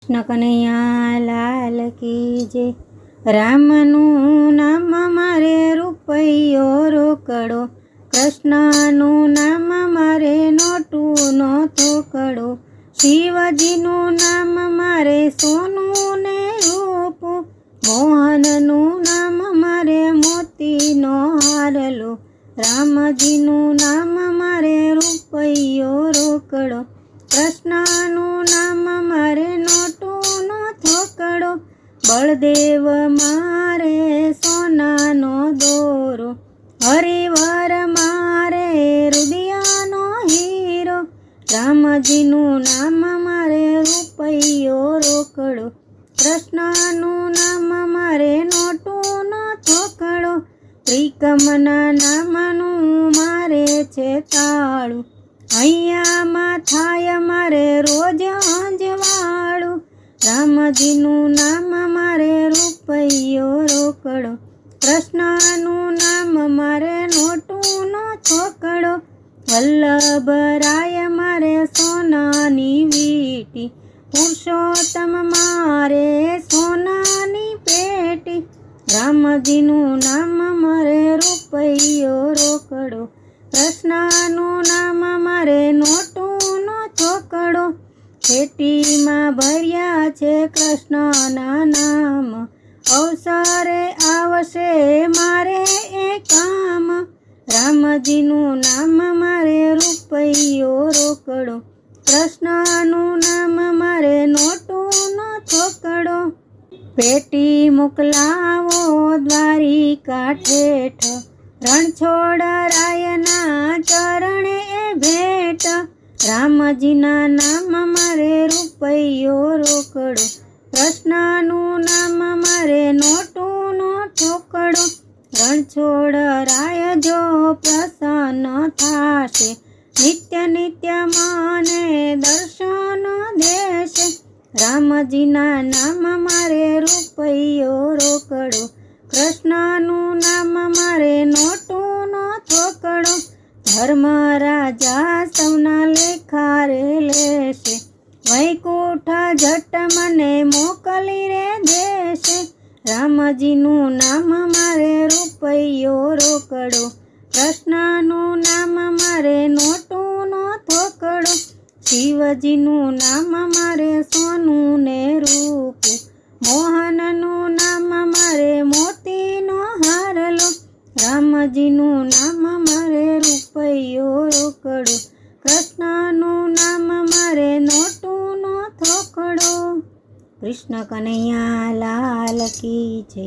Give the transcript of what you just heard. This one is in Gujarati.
કૃષ્ણ કનૈયા લાલ કી જય। રામનું નામ મારે રૂપિયો રોકડો, કૃષ્ણનું નામ મારે નોટું નો થોકડો, શિવજીનું નામ મારે સોનું ને રૂપું, મોહનનું નામ મારે મોતીનો હારલો, રામજીનું નામ મારે રૂપિયો રોકડો, કૃષ્ણનું નામ મારે નોટું નો થોકડો, બળદેવ મારે સોનાનો દોરો, હરિવર મારે રૂપિયાનો હીરો, રામજીનું નામ મારે રૂપિયો રોકડો, કૃષ્ણનું નામ મારે નોટું નો થોકડો, ત્રિકમના નામનું મારે છે તાળું, અહીંયામાં થાય મારે રોજ અંજવાળું, રામજીનું નામ મારે રૂપિયો રોકડો, કૃષ્ણનું નામ મારે નોટું નો થોકડો, વલ્લભરાય મારે સોનાની વીંટી, પુરુષોત્તમ મારે સોનાની પેટી, રામજીનું નામ મારે રૂપિયો રોકડો, કૃષ્ણનું નામ મારે નોટું નો થોકડો, પેટીમાં ભર્યા છે કૃષ્ણના નામ, અવસરે આવશે મારે એ કામ, રામજીનું નામ મારે રૂપિયો રોકડો, કૃષ્ણનું નામ મારે નોટું નો થોકડો, પેટી મોકલાવો દ્વારિકા ઠેઠ, રણછોડરાયના ચરણે ભેટ, રામજીના નામ મારે રૂપિયો રોકડો, કૃષ્ણનું નામ મારે નોટું નો થોકડો, રણછોડરાય જો પ્રસન્ન થાશે, નિત્ય નિત્ય મને દર્શન દેશે, રામજીના નામ મારે રૂપિયો રોકડો, કૃષ્ણનું નામ મારે નોટું નો થોકડો, ધર્મ રાજા સૌના લેખારે લેશે, વૈકુંઠ જટ મને મોકલી રે દેશે, રામજીનું નામ મારે રૂપિયો રોકડો, કૃષ્ણનું નામ મારે નોટું નો થોકડો, શિવજીનું નામ મારે સોનું ને રૂપું, મોહનનું નામ મારે મોતીનો હારલો, રામજીનું નામ મારે રૂપિયો રોકડો, કૃષ્ણનું નામ મારે નોટું નો થોકડો। કૃષ્ણ કનૈયા લાલ કી જય।